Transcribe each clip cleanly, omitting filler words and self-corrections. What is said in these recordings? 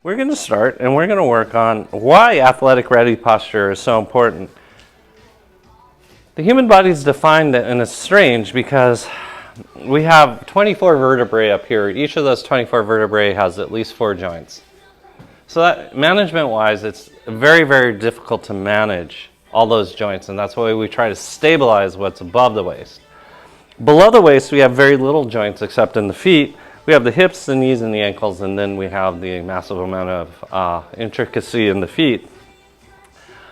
we're going to start and we're going to work on why athletic ready posture is so important. The human body is defined, and it's strange because we have 24 vertebrae up here. Each of those 24 vertebrae has at least 4 joints. So that management-wise, it's very, very difficult to manage all those joints, and that's why we try to stabilize what's above the waist. Below the waist, we have very little joints except in the feet. We have the hips, the knees, and the ankles, and then we have the massive amount of intricacy in the feet.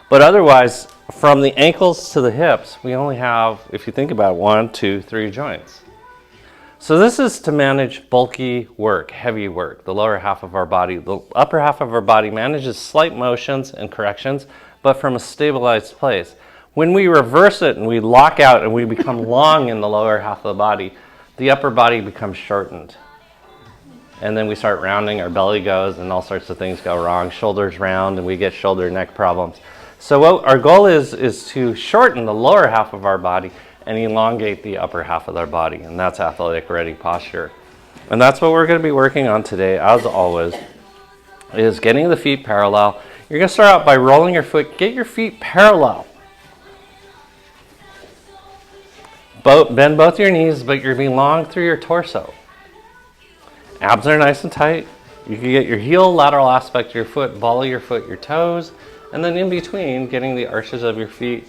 But otherwise, from the ankles to the hips, we only have, if you think about it, 1, 2, 3 joints. So this is to manage bulky work, heavy work, the lower half of our body. The upper half of our body manages slight motions and corrections, but from a stabilized place. When we reverse it and we lock out and we become long in the lower half of the body, the upper body becomes shortened. And then we start rounding, our belly goes, and all sorts of things go wrong. Shoulders round, and we get shoulder neck problems. So what our goal is to shorten the lower half of our body and elongate the upper half of our body, and that's athletic ready posture. And that's what we're going to be working on today, as always, is getting the feet parallel. You're going to start out by rolling your foot. Get your feet parallel. Bend both your knees, but you're being long through your torso. Abs are nice and tight. You can get your heel, lateral aspect of your foot, ball of your foot, your toes, and then in between, getting the arches of your feet.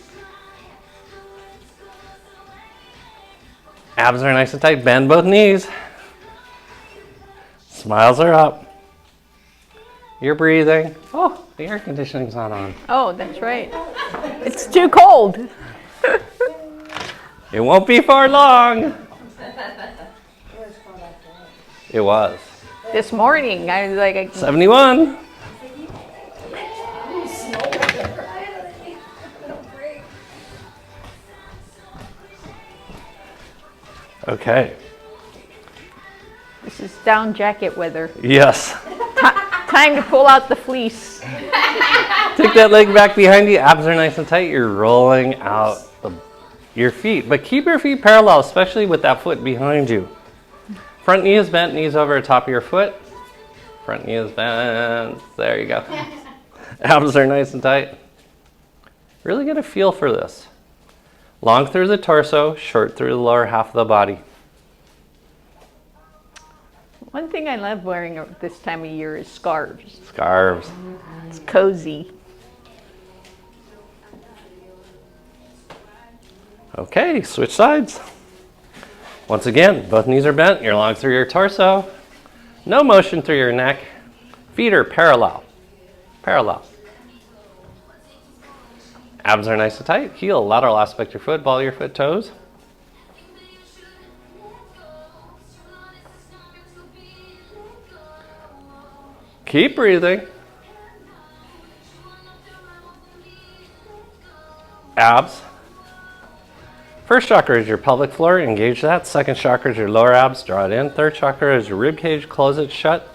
Abs are nice and tight. Bend both knees. Smiles are up. You're breathing. Oh, the air conditioning's not on. Oh, that's right. It's too cold. It won't be for long. It was. This morning, I was like... 71. Okay. This is down jacket weather. Yes. Time to pull out the fleece. Take that leg back behind you. Abs are nice and tight. You're rolling out your feet. But keep your feet parallel, especially with that foot behind you. Front knee is bent, knees over the top of your foot. Front knee is bent. There you go. Abs are nice and tight. Really get a feel for this. Long through the torso, short through the lower half of the body. One thing I love wearing this time of year is scarves. Scarves. It's cozy. Okay, switch sides. Once again, both knees are bent. You're long through your torso. No motion through your neck. Feet are parallel. Parallel. Abs are nice and tight. Heel, lateral aspect of your foot, ball of your foot, toes. Keep breathing. Abs. First chakra is your pelvic floor, engage that. Second chakra is your lower abs, draw it in. Third chakra is your rib cage, close it shut.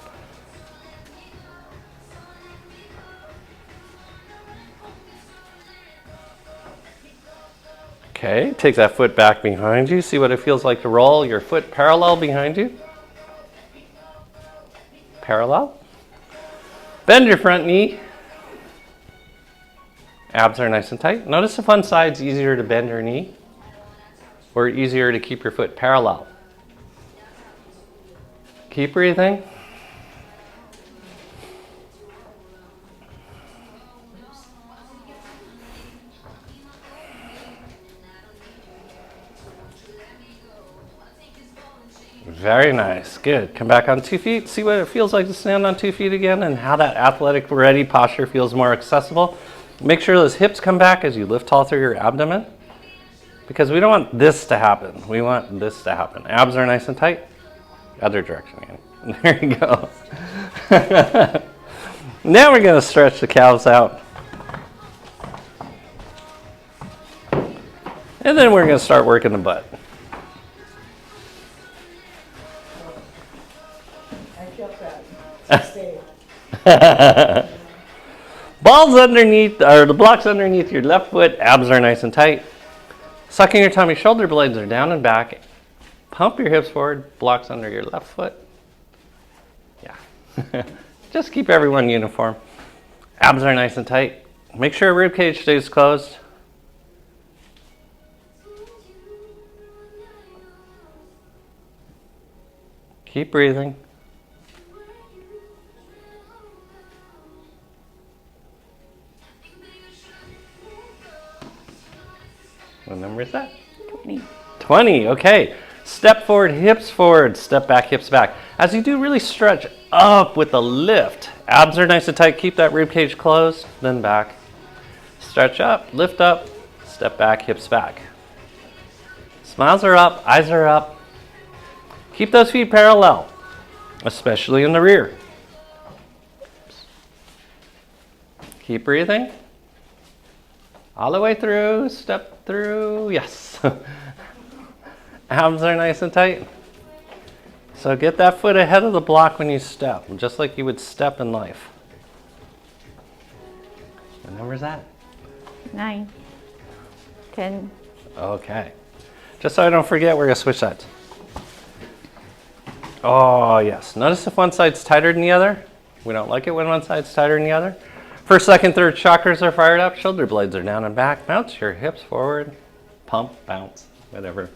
Okay, take that foot back behind you. See what it feels like to roll your foot parallel behind you. Parallel. Bend your front knee. Abs are nice and tight. Notice if one side's easier to bend your knee or easier to keep your foot parallel. Keep breathing. Very nice. Good. Come back on 2 feet. See what it feels like to stand on 2 feet again and how that athletic ready posture feels more accessible. Make sure those hips come back as you lift tall through your abdomen, because we don't want this to happen. We want this to happen. Abs are nice and tight. Other direction again. There you go. Now we're going to stretch the calves out. And then we're going to start working the butt. Balls underneath, or the blocks underneath your left foot, abs are nice and tight. Sucking your tummy, shoulder blades are down and back. Pump your hips forward, blocks under your left foot. Yeah. Just keep everyone uniform. Abs are nice and tight. Make sure rib cage stays closed. Keep breathing. What number is that? 20. 20, okay. Step forward, hips forward, step back, hips back. As you do, really stretch up with a lift. Abs are nice and tight, keep that rib cage closed, then back. Stretch up, lift up, step back, hips back. Smiles are up, eyes are up. Keep those feet parallel, especially in the rear. Keep breathing. All the way through, step through, yes. Abs are nice and tight. So get that foot ahead of the block when you step, just like you would step in life. What number is that? 9. 10. Okay. Just so I don't forget, we're going to switch sides. Oh, yes. Notice if one side's tighter than the other. We don't like it when one side's tighter than the other. First, second, third chakras are fired up. Shoulder blades are down and back. Bounce your hips forward. Pump, bounce, whatever.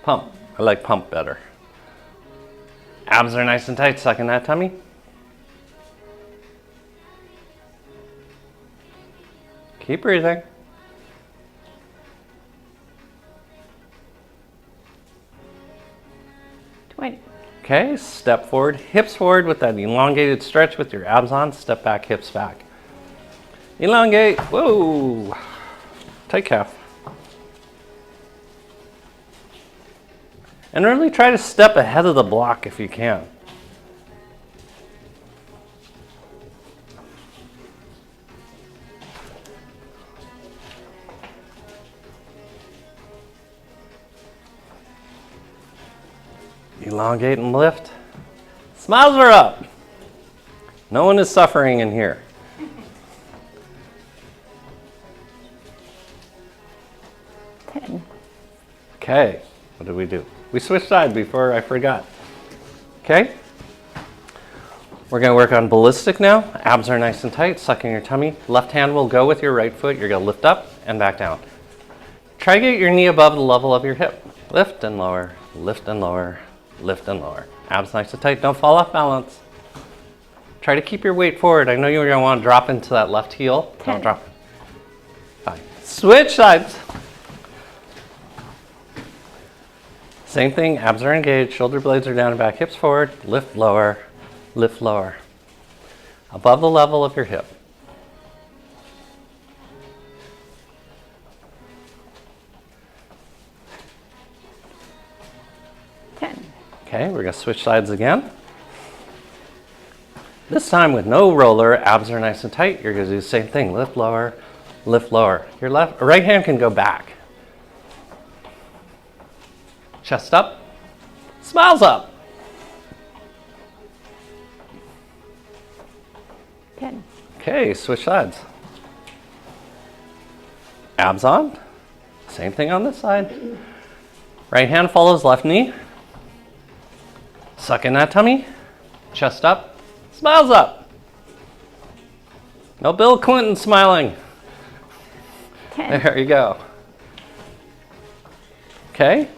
Pump. I like pump better. Abs are nice and tight. Suck in that tummy. Keep breathing. Okay, step forward, hips forward with that elongated stretch with your abs on. Step back, hips back. Elongate. Whoa. Tight calf. And really try to step ahead of the block if you can. Elongate and lift. Smiles are up. No one is suffering in here. Okay, what did we do? We switched sides before I forgot. Okay, we're going to work on ballistic now. Abs are nice and tight, sucking your tummy. Left hand will go with your right foot. You're going to lift up and back down. Try to get your knee above the level of your hip. Lift and lower, lift and lower, lift and lower. Abs nice and tight, don't fall off balance. Try to keep your weight forward. I know you're going to want to drop into that left heel. 10. Don't drop. Fine. Switch sides. Same thing, abs are engaged, shoulder blades are down and back, hips forward, lift lower, lift lower. Above the level of your hip. Okay, we're going to switch sides again. This time with no roller, abs are nice and tight. You're going to do the same thing, lift lower, lift lower. Your right hand can go back. Chest up, smiles up. 10. Okay, switch sides. Abs on, same thing on this side. Right hand follows left knee. Suck in that tummy, chest up, smiles up. No Bill Clinton smiling. 10. There you go. Okay,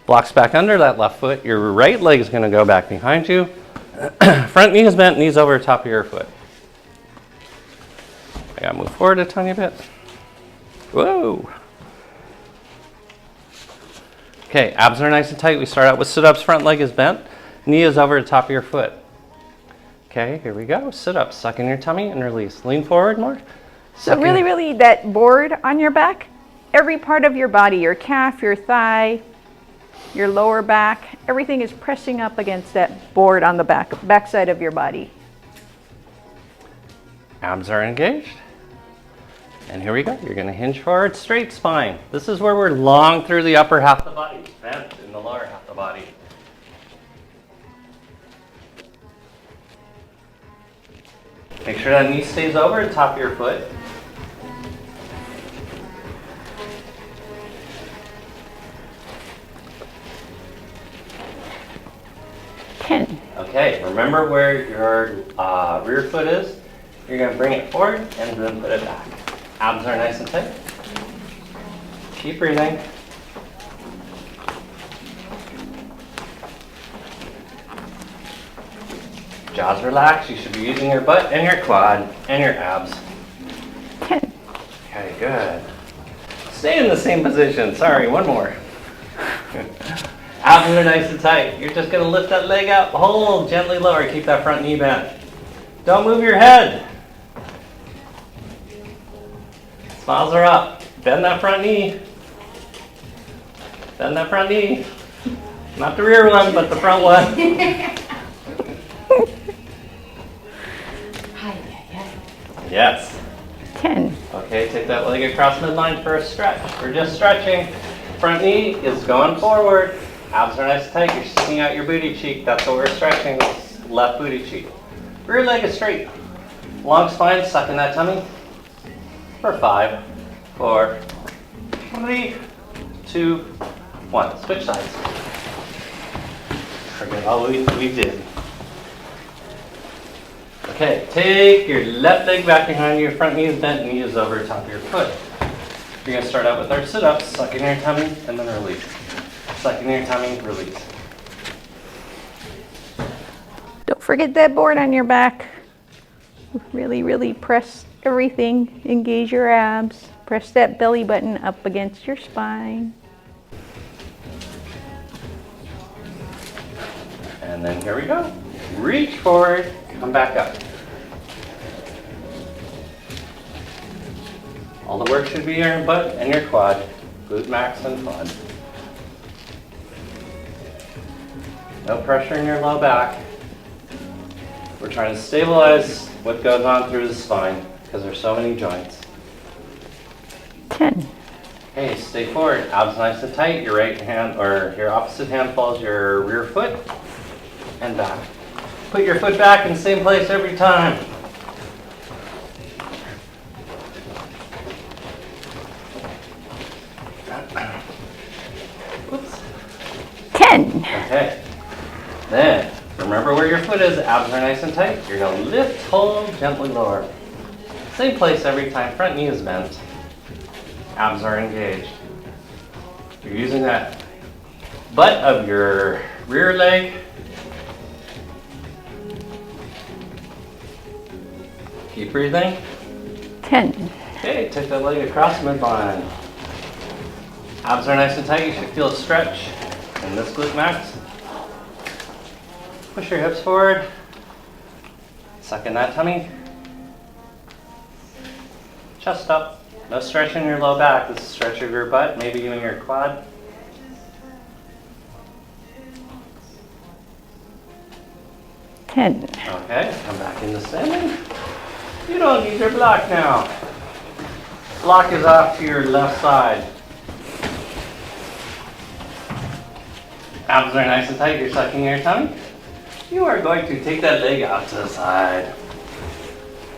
blocks back under that left foot. Your right leg is going to go back behind you. Front knee is bent, knees over top of your foot. I got to move forward a tiny bit. Whoa. Okay, abs are nice and tight. We start out with sit-ups, front leg is bent. Knee is over the top of your foot. Okay, here we go. Sit up, suck in your tummy and release. Lean forward more. So really, that board on your back, every part of your body, your calf, your thigh, your lower back, everything is pressing up against that board on the back side of your body. Abs are engaged. And here we go. You're going to hinge forward, straight spine. This is where we're long through the upper half of the body, bent in the lower half of the body. Make sure that knee stays over the top of your foot. 10. Okay, remember where your rear foot is? You're going to bring it forward and then put it back. Abs are nice and tight. Keep breathing. Jaws relaxed. You should be using your butt and your quad and your abs. 10. Okay, good. Stay in the same position. Sorry, one more. Abs are nice and tight. You're just going to lift that leg up. Hold gently lower. Keep that front knee bent. Don't move your head. Smiles are up. Bend that front knee. Bend that front knee. Not the rear one, but the front one. Yes. 10. Okay, take that leg across midline for a stretch. We're just stretching. Front knee is going forward. Abs are nice and tight. You're sticking out your booty cheek. That's what we're stretching. This left booty cheek. Rear leg is straight. Long spine, suck in that tummy. For 5, 4, 3, 2, 1. Switch sides. Forget all we did. Okay, take your left leg back behind you, front knee is bent, knee is over top of your foot. We're going to start out with our sit-ups, suck in your tummy, and then release. Suck in your tummy, release. Don't forget that board on your back. Really, really press everything. Engage your abs. Press that belly button up against your spine. And then here we go. Reach forward, come back up. All the work should be your butt and your quad. Glute max and quad. No pressure in your low back. We're trying to stabilize what goes on through the spine because there's so many joints. 10. Okay, stay forward. Abs nice and tight. Your right hand or your opposite hand follows your rear foot and back. Put your foot back in the same place every time. Whoops. 10. Okay. Then, remember where your foot is. Abs are nice and tight. You're going to lift, hold, gently lower. Same place every time. Front knee is bent. Abs are engaged. You're using that butt of your rear leg. Keep breathing. 10. Okay, take that leg across midline. Abs are nice and tight. You should feel a stretch in this glute max. Push your hips forward. Suck in that tummy. Chest up. No stretch in your low back. This is a stretch of your butt, maybe even your quad. Okay, come back into standing. You don't need your block now. Block is off to your left side. Abs are nice and tight. You're sucking your tummy. You are going to take that leg out to the side.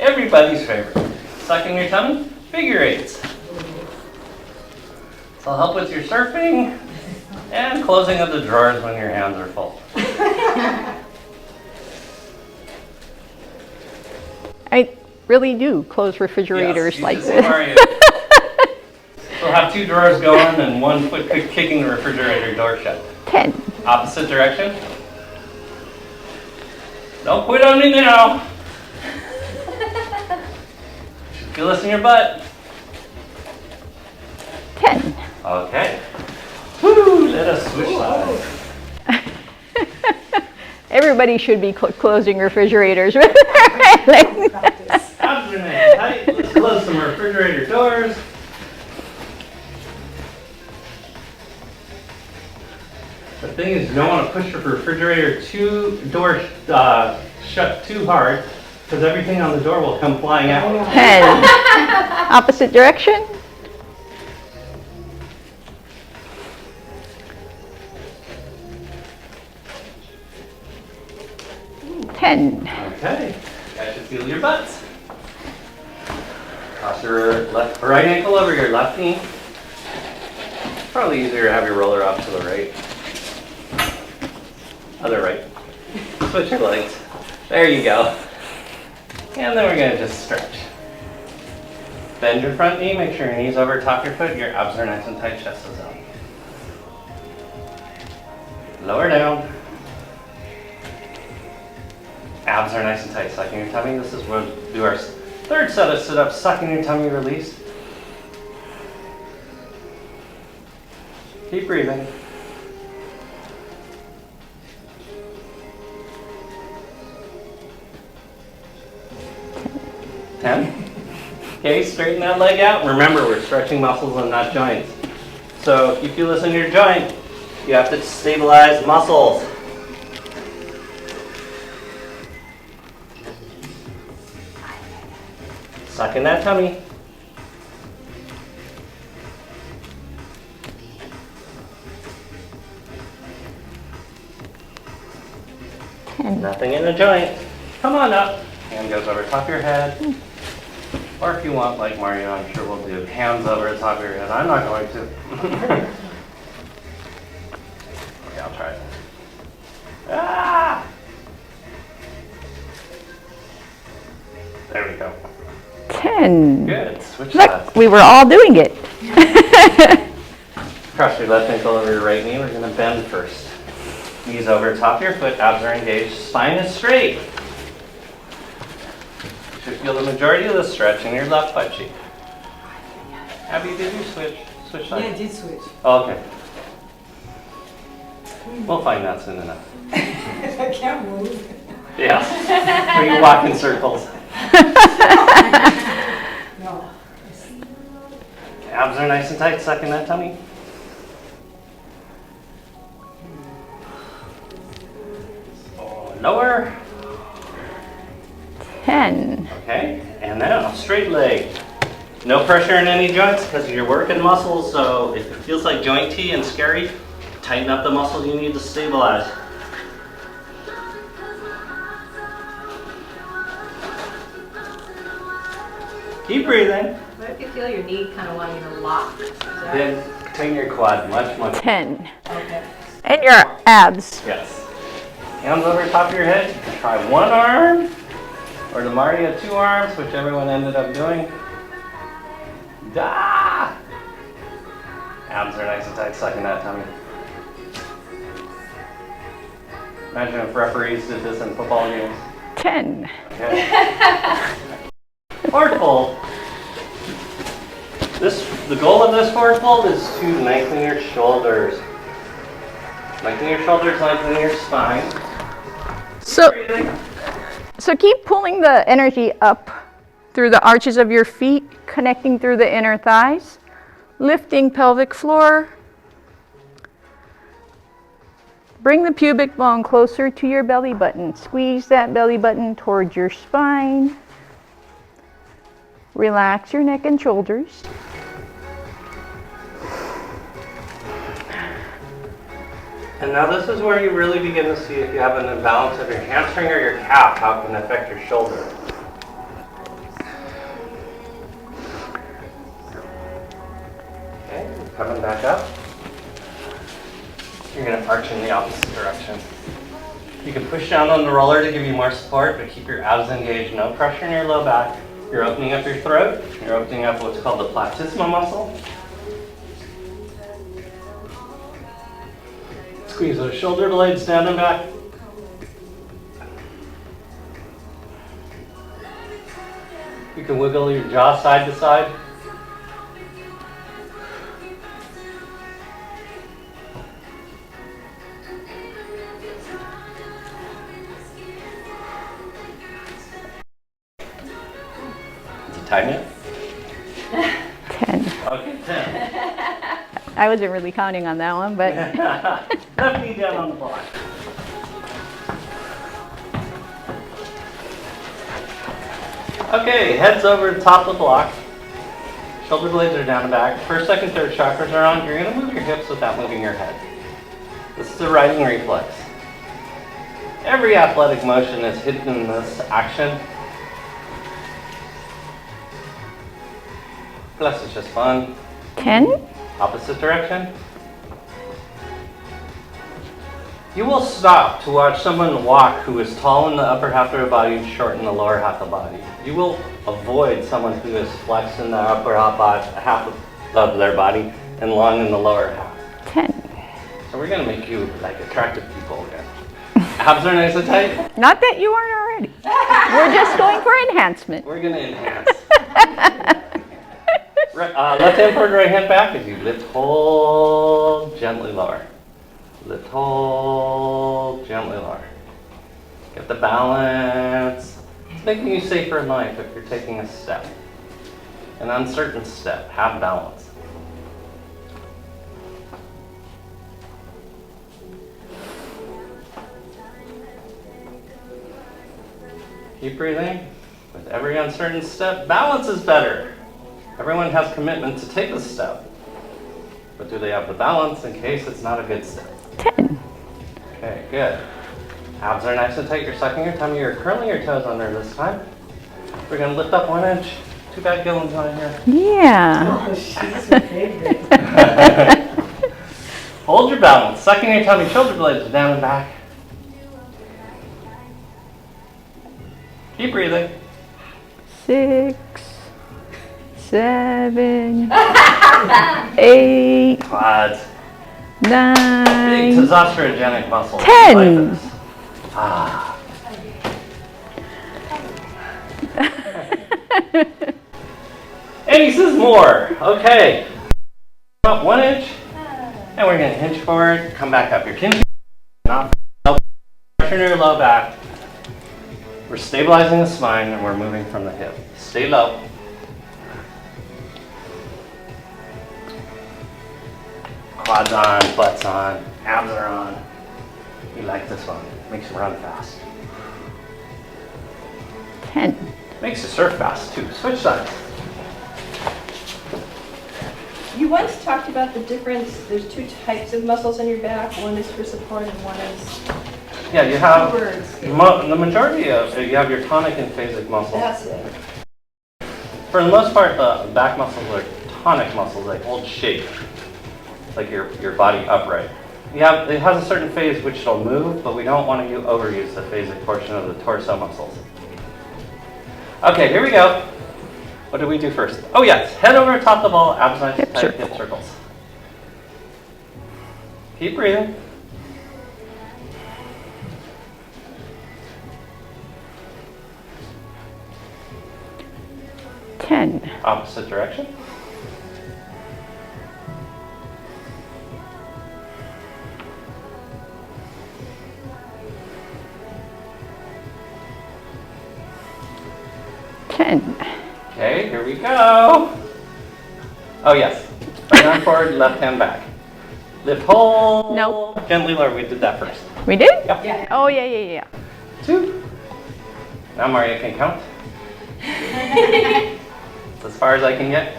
Everybody's favorite. Sucking your tummy, figure eights. This will help with your surfing and closing of the drawers when your hands are full. I really do close refrigerators Yes, like use the same this. Mario. We'll have 2 drawers going and 1 foot kicking the refrigerator door shut. 10. Opposite direction. Don't quit on me now. Feel this in your butt. 10. Okay. Woo, let us switch sides. Everybody should be closing refrigerators. Abs are nice and tight. Let's close some refrigerator doors. The thing is, you don't want to push your refrigerator door shut too hard because everything on the door will come flying out. 10. Opposite direction. 10. Okay, guys should feel your butts. Cross your right ankle over your left knee. Probably easier to have your roller off to the right. Other right. Switch your legs. There you go. And then we're going to just stretch. Bend your front knee, make sure your knee's over top your foot, your abs are nice and tight, chest is up. Lower down. Abs are nice and tight, sucking your tummy. This is where we'll do our third set of sit-ups, sucking your tummy, release. Keep breathing. 10. Okay, straighten that leg out. Remember, we're stretching muscles and not joints. So if you feel this in your joint, you have to stabilize muscles. Suck in that tummy. Nothing in the joint. Come on up. Hand goes over top of your head. Or if you want, like Mario, I'm sure we'll do hands over the top of your head. I'm not going to. Okay, I'll try it. Ah! There we go. 10. Good. Switch Look, sides. we were all doing it. Cross your left ankle over your right knee. We're going to bend first. Knees over top of your foot. Abs are engaged. Spine is straight. You should feel the majority of the stretch in your left butt cheek. Abby, did you switch? Switch sides? Yeah, I did switch. Oh, okay. We'll find that soon enough. I can't move. Yeah. We can walk in circles. No. Abs are nice and tight. Suck in that tummy. Lower. 10. Okay, and now straight leg. No pressure in any joints because you're working muscles, so if it feels like jointy and scary, tighten up the muscles you need to stabilize. Keep breathing. What if you feel your knee kind of wanting to lock? Is that Then tighten your quad much. 10. okay? And your abs. Yes. Hands over top of your head. You can try one arm, or the Mario 2 arms, which everyone ended up doing. Da! Abs are nice and tight, sucking that tummy. Imagine if referees did this in football games. 10. Okay. Forward fold. The goal of this forward fold is to lengthen your shoulders. Lengthen your shoulders, lengthen your spine. So keep pulling the energy up through the arches of your feet, connecting through the inner thighs, lifting pelvic floor. Bring the pubic bone closer to your belly button. Squeeze that belly button towards your spine. Relax your neck and shoulders. And now this is where you really begin to see if you have an imbalance of your hamstring or your calf, how it can affect your shoulder. Okay, coming back up. You're going to arch in the opposite direction. You can push down on the roller to give you more support, but keep your abs engaged. No pressure in your low back. You're opening up your throat. You're opening up what's called the platysma muscle. Squeeze those shoulder blades down and back. You can wiggle your jaw side to side. Time yet? 10. Okay, 10. I wasn't really counting on that one, but Left knee down on the block. Okay, head's over the top of the block. Shoulder blades are down and back. First, second, third chakras are on. You're going to move your hips without moving your head. This is a riding reflex. Every athletic motion is hidden in this action. Plus, it's just fun. 10. Opposite direction. You will stop to watch someone walk who is tall in the upper half of their body and short in the lower half of the body. You will avoid someone who is flexed in the upper half of their body and long in the lower half. 10. So we're gonna make you like attractive people again. Abs are nice and tight. Not that you aren't already. We're just going for enhancement. We're gonna enhance. Left hand forward, right hand back as you lift, hold, gently lower. Lift, hold, gently lower. Get the balance. It's making you safer in life if you're taking a step. An uncertain step, have balance. Keep breathing. With every uncertain step, balance is better. Everyone has commitment to take a step. But do they have the balance in case it's not a good step? 10. Okay, good. Abs are nice and tight. You're sucking your tummy. You're curling your toes under this time. We're going to lift up 1 inch. Too bad Gillen's not here. Yeah. Oh, she's my favorite. Hold your balance. Sucking your tummy. Shoulder blades are down and back. Keep breathing. 6, 7, 8, Quads. 9. Big testosterogenic muscles. 10. Like this. Ah. And he says more. Okay. Up 1 inch. And we're going to hinge forward. Come back up. Your chin. Not pressure your low back. We're stabilizing the spine and we're moving from the hip. Stay low. Quads on, butts on, abs are on. You like this one. Makes you run fast. 10. Makes you surf fast too. Switch sides. You once talked about the difference. There's 2 types of muscles on your back. One is for support and one is Yeah, you have birds. the majority of you have your tonic and phasic muscles. That's it. For the most part, the back muscles are tonic muscles. They hold shape, like your body upright. It has a certain phase which will move, but we don't want to overuse the phasic portion of the torso muscles. Okay, here we go. What do we do first? Oh yes, head over top the ball, abs nice and tight, hip circles. Keep breathing. Opposite direction. Okay, here we go. Oh yes. Right arm forward, left hand back. Lift, hold. Nope. Gently lower. We did that first. We did? Yep. Yeah. Oh, yeah. 2. Now Maria can count. It's as far as I can get.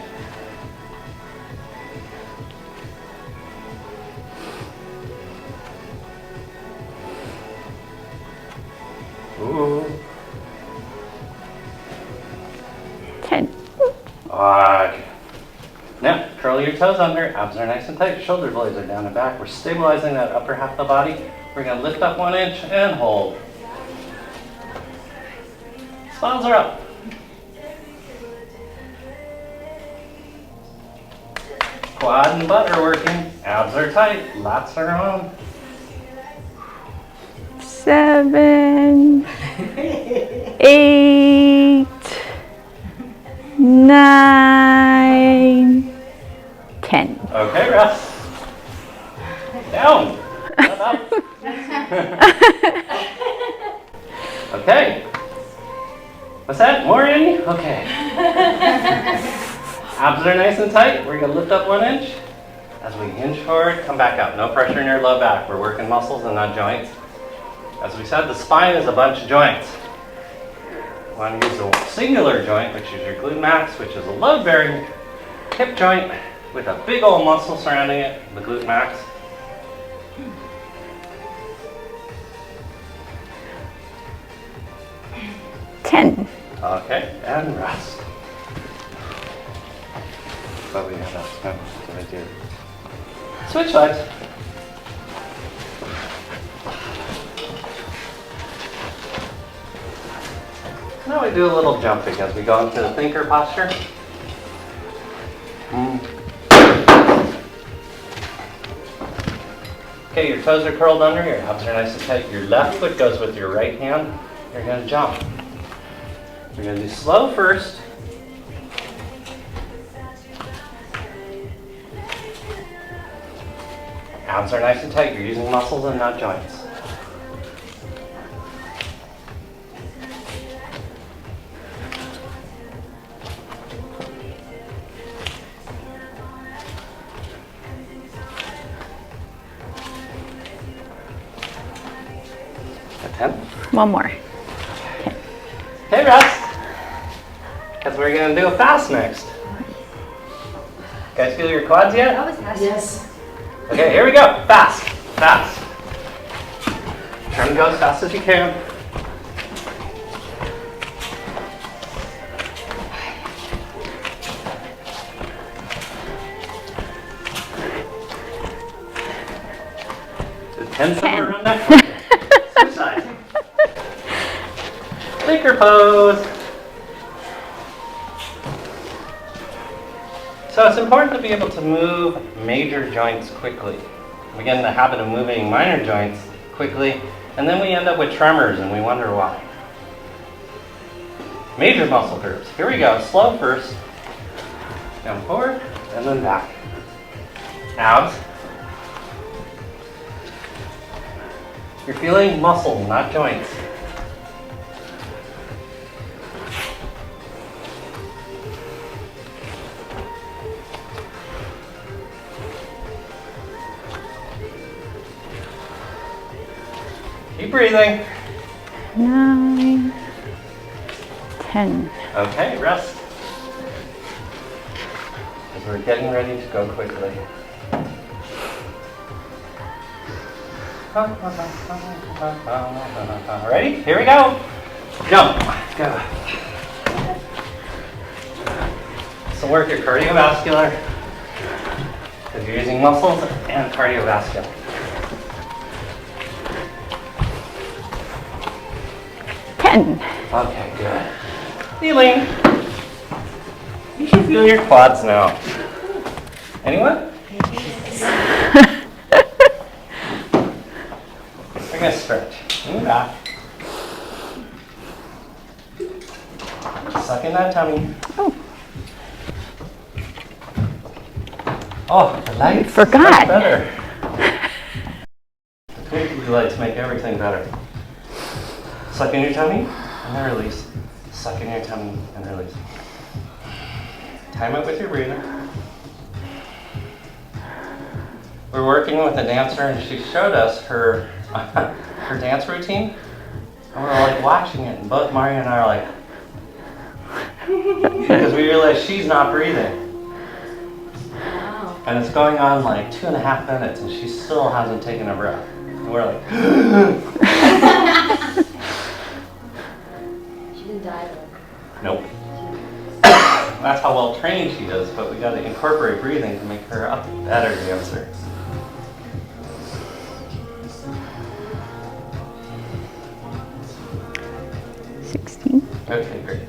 Ooh. 10. Okay. Now, curl your toes under, abs are nice and tight, shoulder blades are down and back. We're stabilizing that upper half of the body. We're going to lift up 1 inch and hold. Spines are up. Quad and butt are working, abs are tight, lats are on. 7, 8, 9, 10. Okay, rest. Down. Not up. Okay. What's that? More in? Okay. Abs are nice and tight. We're going to lift up 1 inch. As we hinge forward, come back up. No pressure in your low back. We're working muscles and not joints. As we said, the spine is a bunch of joints. You want to use the singular joint, which is your glute max, which is a load-bearing hip joint with a big old muscle surrounding it, the glute max. Okay, and rest. But we have that spin, so I do. Switch sides. Now we do a little jumping as we go into the thinker posture. Okay, your toes are curled under, your abs are nice and tight. Your left foot goes with your right hand. You're going to jump. You're going to do slow first. Abs are nice and tight. You're using muscles and not joints. A 10? One more. Hey, rest. Because we're going to do a fast next. Guys feel your quads yet? Yes. Okay, here we go. Fast. Fast. Try to go as fast as you can. Does 10 somewhere around that? Switch sides. Thinker pose. So it's important to be able to move major joints quickly. We get in the habit of moving minor joints quickly, and then we end up with tremors and we wonder why. Major muscle groups. Here we go. Slow first. Down forward, and then back. Abs. You're feeling muscle, not joints. Keep breathing. 9, 10. Okay, rest. Because we're getting ready to go quickly. Ready? Here we go. Jump. Go. So work your cardiovascular. Because you're using muscles and cardiovascular. Okay, good. Kneeling. You should feel your quads now. Anyone? We're going to stretch. Move back. Suck in that tummy. Oh, the lights. Forgot. Much better. The twinkly lights make everything better. Suck in your tummy and then release. Suck in your tummy and release. Time it with your breathing. We're working with a dancer and she showed us her her dance routine. And we're like watching it and both Mario and I are like, because we realize she's not breathing. Wow. And it's going on like 2.5 minutes and she still hasn't taken a breath. And we're like, She didn't die though. nope. That's how well trained she is, but we got to incorporate breathing to make her a better dancer. Okay, great.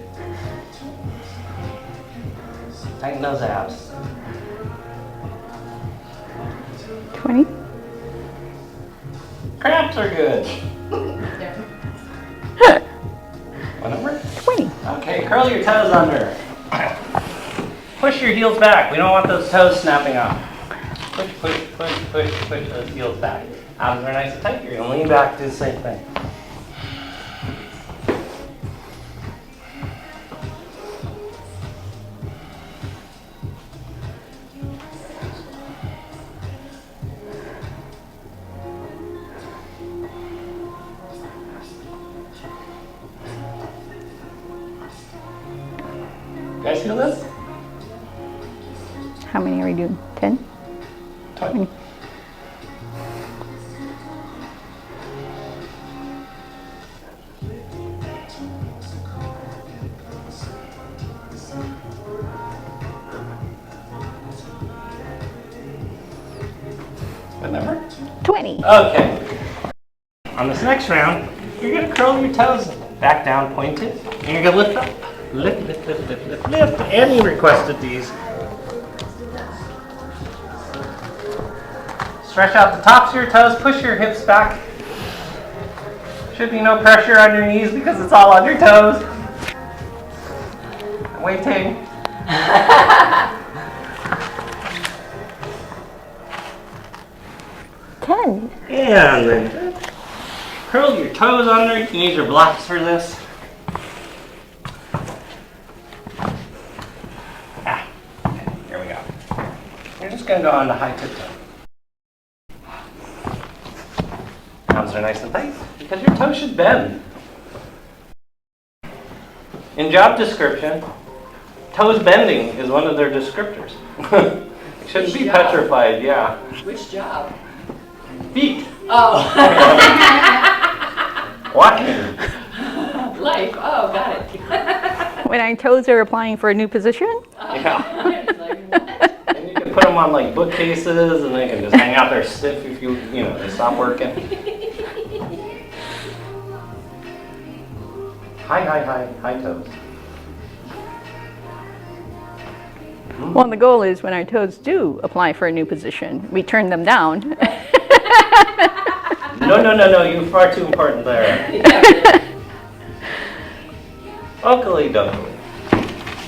Tighten those abs. 20. Cramps are good. What number? 20. Okay, curl your toes under. Push your heels back. We don't want those toes snapping off. Push, push, push, push, push those heels back. Abs are nice and tight. You're going to lean back, do the same thing. You guys feel this? How many are we doing? 10? 20. What number? 20. Okay. On this next round, you're going to curl your toes Back down, pointed. And you're gonna lift up. Lift, lift, lift, lift, lift, lift. And you requested these. Stretch out the tops of your toes, push your hips back. Should be no pressure on your knees because it's all on your toes. Waiting. 10. And then curl your toes under. You can use your blocks for this. Okay, here we go. You're just going to go on the high tiptoe. Arms are nice and tight because your toes should bend. In job description, toes bending is one of their descriptors. It shouldn't be petrified, yeah. Which job? Feet. Oh. Walking. Life. Oh, got it. When our toes are applying for a new position? Yeah. I was like, what? And you can put them on like bookcases and they can just hang out there stiff if you know, they stop working. High toes. Well, the goal is when our toes do apply for a new position, we turn them down. No, you're far too important there. Yeah. Uncly duckly.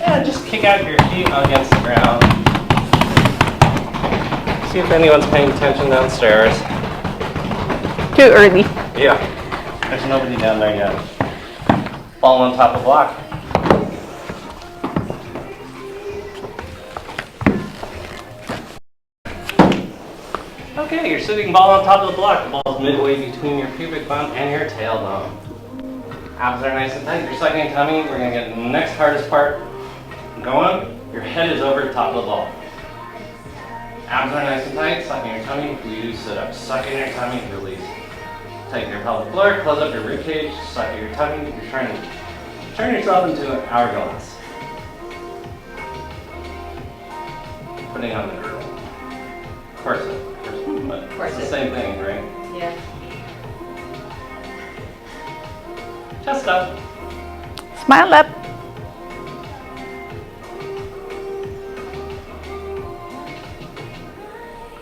Yeah, just kick out your feet against the ground. See if anyone's paying attention downstairs. Too early. Yeah, there's nobody down there yet. Fall on top of the block. Okay, you're sitting ball on top of the block. The ball's midway between your pubic bone and your tailbone. Abs are nice and tight. You're sucking your tummy. We're gonna get the next hardest part going. Your head is over the top of the ball. Abs are nice and tight. Sucking your tummy. We do sit-ups. Sucking your tummy. Release. Take your pelvic floor. Close up your rib cage. Suck your tummy. You're trying to turn yourself into an hourglass. Putting on the girdle. Corset. But it's the same thing, right? Yeah. Chest up. Smile up.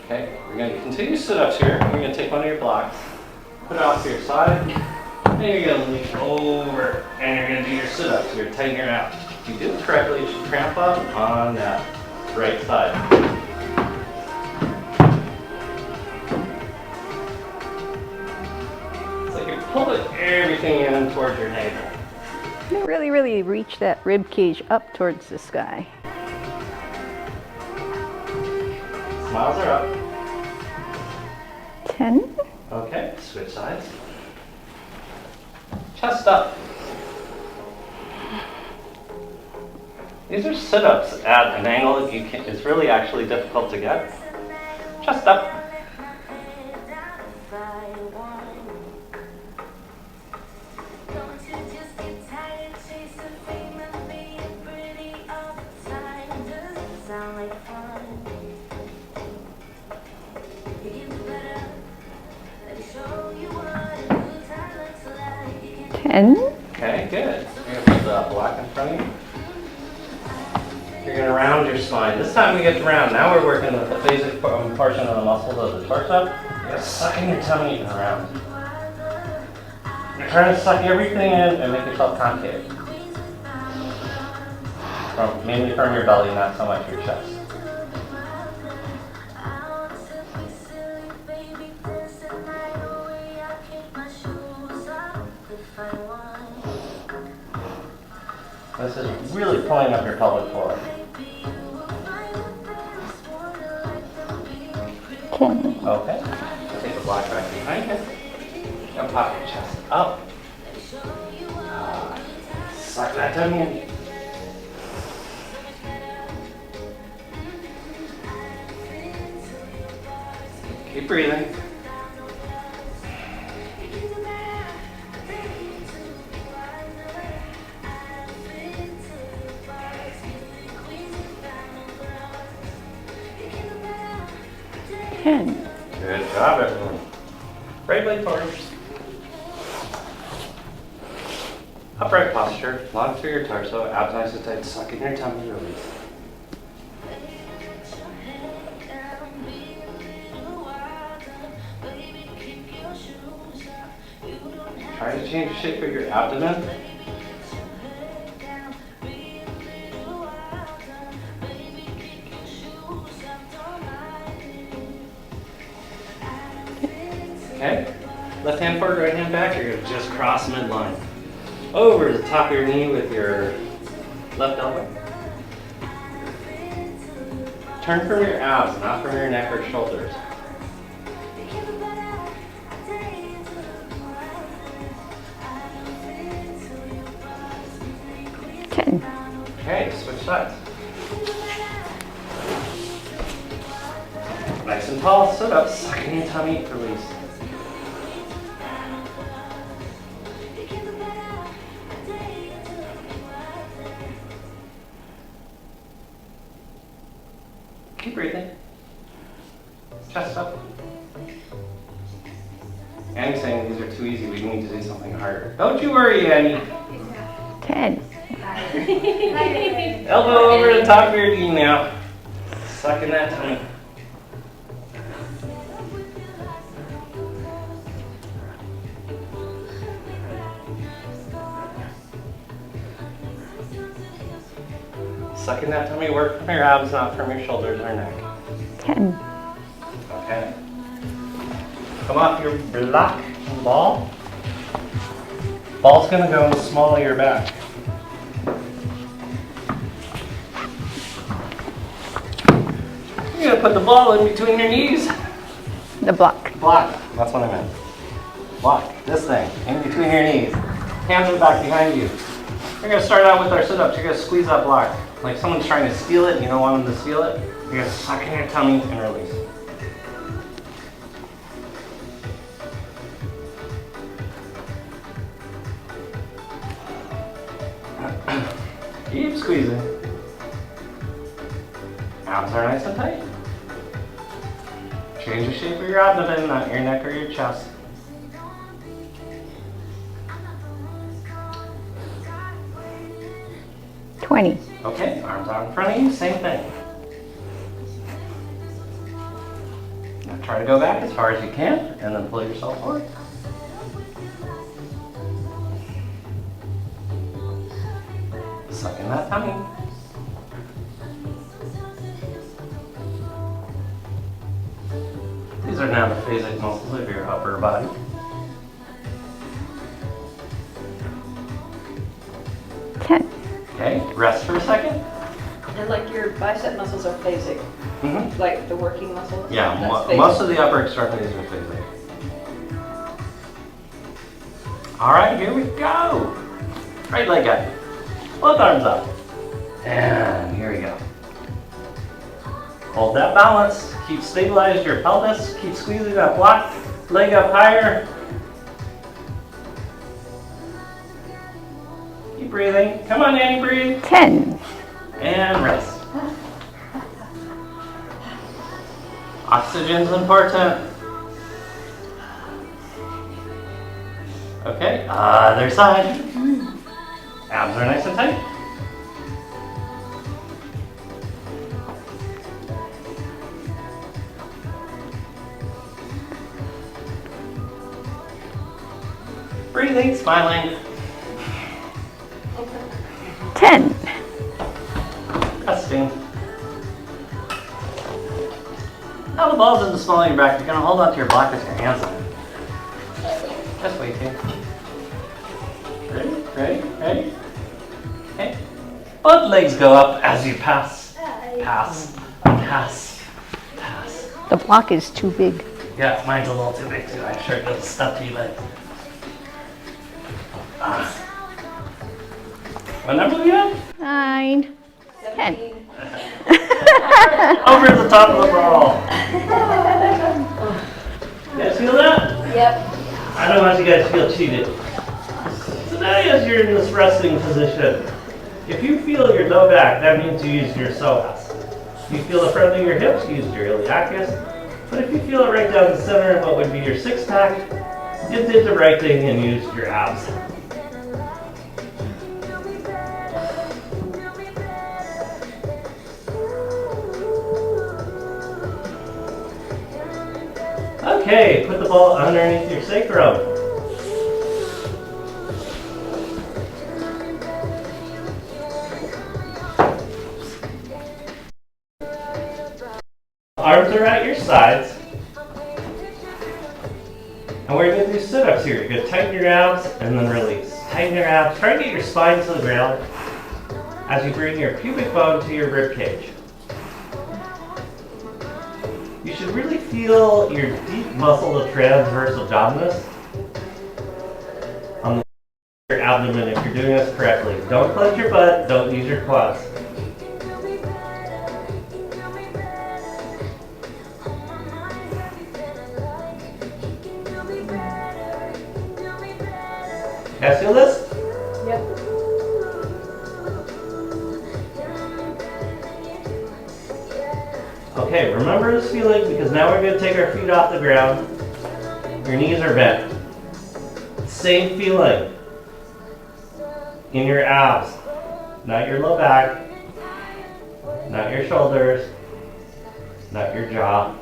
Okay, we're going to continue sit-ups here. We're going to take one of your blocks, put it off to your side, and you're going to lean over, and you're going to do your sit-ups. You're tightening it out. If you do it correctly, you should cramp up on that right side. Pull everything in towards your navel. Really, really reach that rib cage up towards the sky. Smiles are up. 10. Okay, switch sides. Chest up. These are sit-ups at an angle that it's really actually difficult to get. Chest up. Okay, good. You're going to put the block in front of you. You're going to round your spine. This time we get to round. Now we're working with the basic portion of the muscles of the torso. You're sucking your tummy around. You're trying to suck everything in and make yourself concave. Mainly from your belly, not so much your chest. This is really pulling up your pelvic floor. 10. Okay. Take the block back behind you. And pop your chest up. Suck that tummy in. Keep breathing. Good job, everyone. Right leg forward. Upright posture, long through your torso, abs nice and tight, suck in your tummy, release. Try to change the shape of your abdomen. Okay, left hand forward, right hand back, you're gonna just cross midline. Over the top of your knee with your left elbow. Turn from your abs, not from your neck or shoulders. Okay, switch sides. Nice and tall, sit up, suck in your tummy, release. Keep breathing. Chest up. Annie's saying these are too easy, we need to do something harder. Don't you worry, Annie. 10. Elbow over the top of your knee now. Suck in that tummy. Suck in that tummy, work from your abs, not from your shoulders or neck. 10. Okay. Come off your block ball. Ball's gonna go in the small of your back. You're gonna put the ball in between your knees. The block. Block, that's what I meant. Block, this thing, in between your knees. Hands in the back behind you. We're gonna start out with our sit-ups. You're gonna squeeze that block. Like someone's trying to steal it and you don't want them to steal it. You're gonna suck in your tummy and release. Keep squeezing. Abs are nice and tight. Change the shape of your abdomen, not your neck or your chest. $20. Okay, arms out in front of you, same thing. Now try to go back as far as you can, and then pull yourself forward. Suck in that tummy. These are now the phasic muscles of your upper body. Okay, rest for a second. And like your bicep muscles are phasic, Mm-hmm. like the working muscles? Yeah, That's phasic. most of the upper extremities are phasic. All right, here we go. Right leg up. Both arms up. And here we go. Hold that balance. Keep stabilized your pelvis. Keep squeezing that block. Leg up higher. Keep breathing. Come on, Annie, breathe. 10. And rest. Oxygen's important. Okay, other side. Abs are nice and tight. Breathing, smiling. 10. Resting. Now the ball's in the small of your back. You're going to hold onto your block with your hands on it. Just wait here. Ready? Ready? Ready? Okay. Both legs go up as you pass. Pass. Pass. Pass. The block is too big. Yeah, mine's a little too big too. I'm sure it doesn't stuff to your legs. What number do we have? 9. 10. Over the top of the ball. You guys feel that? Yep. I don't want you guys to feel cheated. So now as you're in this resting position, if you feel your low back, that means you used your psoas. If you feel the front of your hips, you used your iliacus. But if you feel it right down the center of what would be your six pack, you did the right thing and used your abs. Okay, put the ball underneath your sacrum. Arms are at your sides. And we're going to do sit-ups here. You're going to tighten your abs and then release. Tighten your abs. Try to get your spine to the ground as you bring your pubic bone to your rib cage. You should really feel your deep muscle of transverse abdominis on your abdomen if you're doing this correctly. Don't clench your butt. Don't use your quads. Guys feel this? Yep. Okay, remember this feeling because now we're going to take our feet off the ground. Your knees are bent. Same feeling in your abs, not your low back, not your shoulders, not your jaw.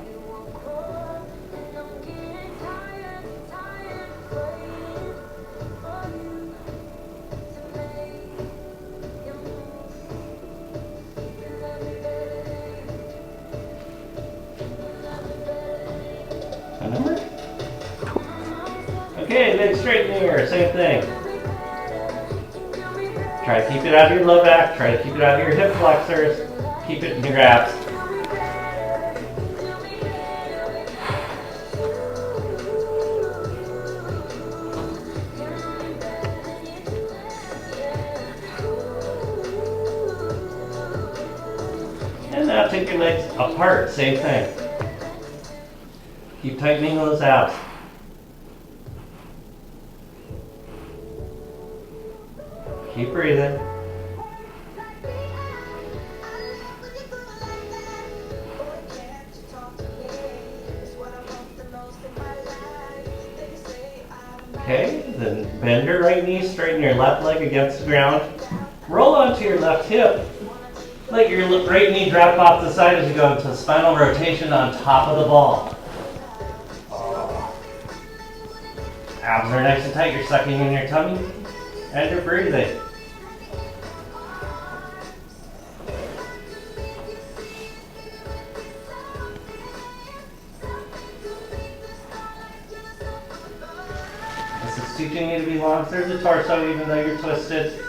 Okay, leg straighten here, same thing. Try to keep it out of your low back, try to keep it out of your hip flexors, keep it in your abs. And now take your legs apart, same thing. Keep tightening those abs. Keep breathing. Okay, then bend your right knee, straighten your left leg against the ground. Roll onto your left hip. Let your right knee drop off the side as you go into spinal rotation on top of the ball. Abs are nice and tight. You're sucking in your tummy and you're breathing. This is teaching you to be long through the torso even though you're twisted.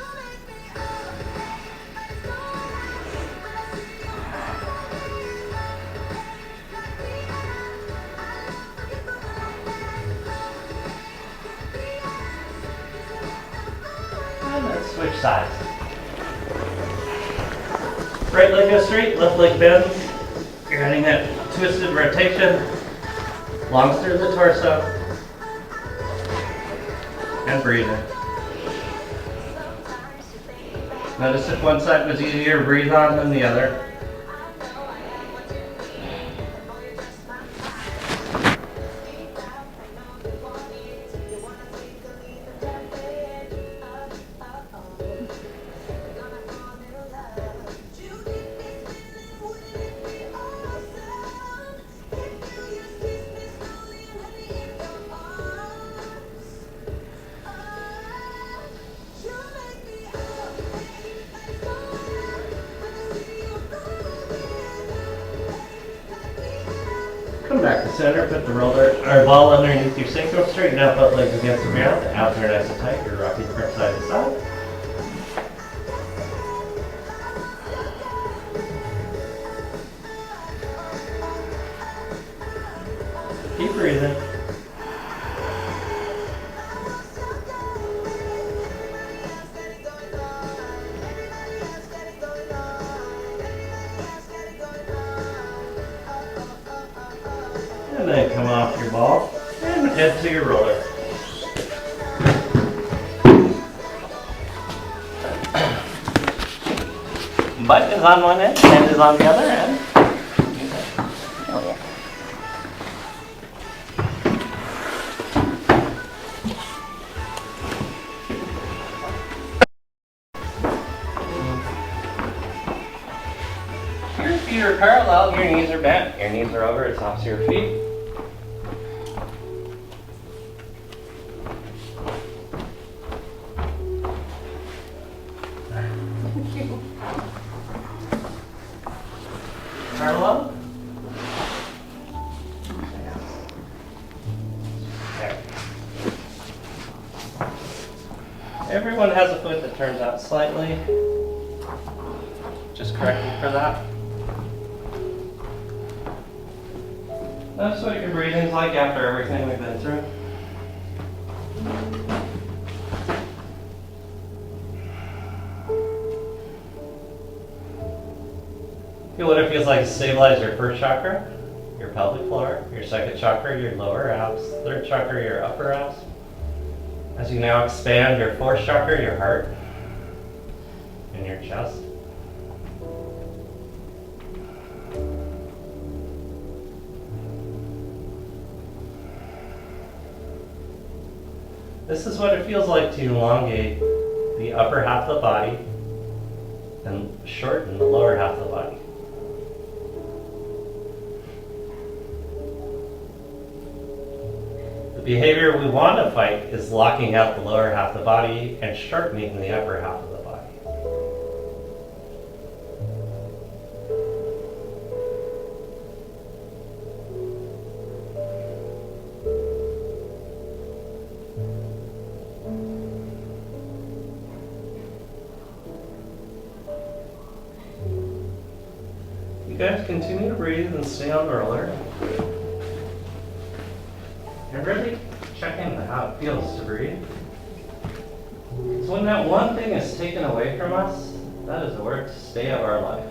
And let's switch sides. Right leg goes straight, left leg bends. You're getting that twisted rotation. Long through the torso. And breathing. Notice if one side was easier to breathe on than the other. Come back to center, put the ball underneath your sacrum, straighten out both legs against the ground, abs are nice and tight, you're rocking from side to side. Keep breathing. And then come off your ball and head to your roller. Butt is on one end, hand is on the other end. Oh, yeah. Your feet are parallel, your knees are bent, your knees are over the tops of your feet. has a foot that turns out slightly. Just correcting for that. That's what your breathing's like after everything we've been through. Feel what it feels like to stabilize your first chakra, your pelvic floor, your second chakra, your lower abs, third chakra, your upper abs. As you now expand your fourth chakra, your heart, and your chest. This is what it feels like to elongate the upper half of the body and shorten the lower half of the body. The behavior we want to fight is locking out the lower half of the body and shortening the upper half of the body. You guys continue to breathe and stay on roller. And really check into how it feels to breathe. So when that one thing is taken away from us, that is the worst day of our life.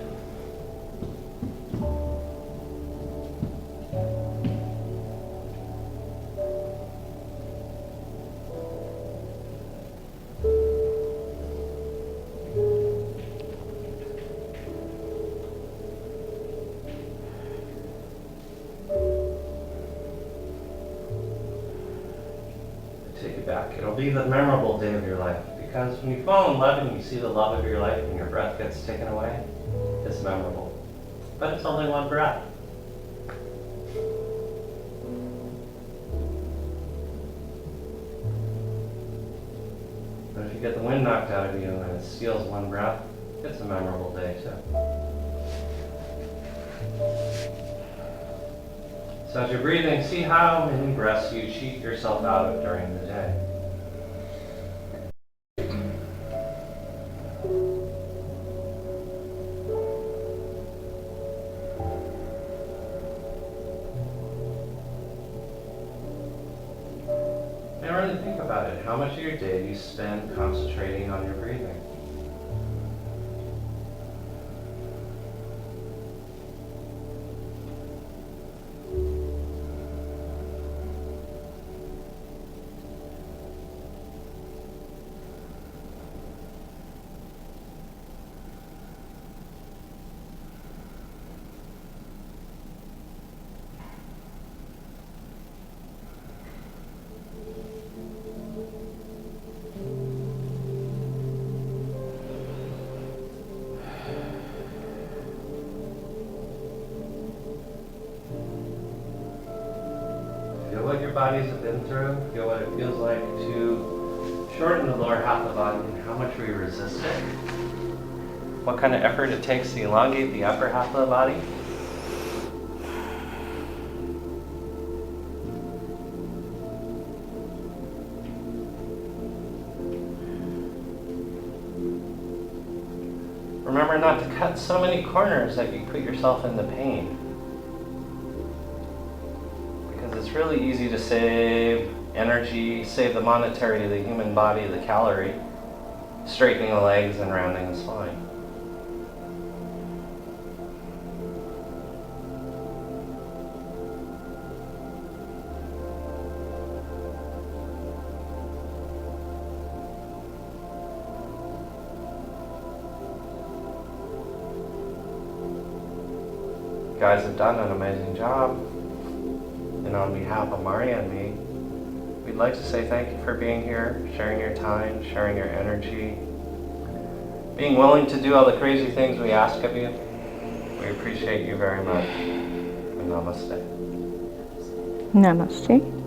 Take it back. It'll be the memorable day of your life, because when you fall in love and you see the love of your life and your breath gets taken away, it's memorable. But it's only one breath. But if you get the wind knocked out of you and it steals one breath, it's a memorable day too. So as you're breathing, see how many breaths you cheat yourself out of during the day. And really think about it. How much of your day do you spend concentrating on your breathing? Feel what your bodies have been through. Feel what it feels like to shorten the lower half of the body and how much we resist it. What kind of effort it takes to elongate the upper half of the body. Remember not to cut so many corners that you put yourself into pain. It's really easy to save energy, save the monetary to the human body, the calorie, straightening the legs and rounding the spine. You guys have done an amazing job. And on behalf of Maria and me, we'd like to say thank you for being here, sharing your time, sharing your energy, being willing to do all the crazy things we ask of you. We appreciate you very much. And namaste. Namaste.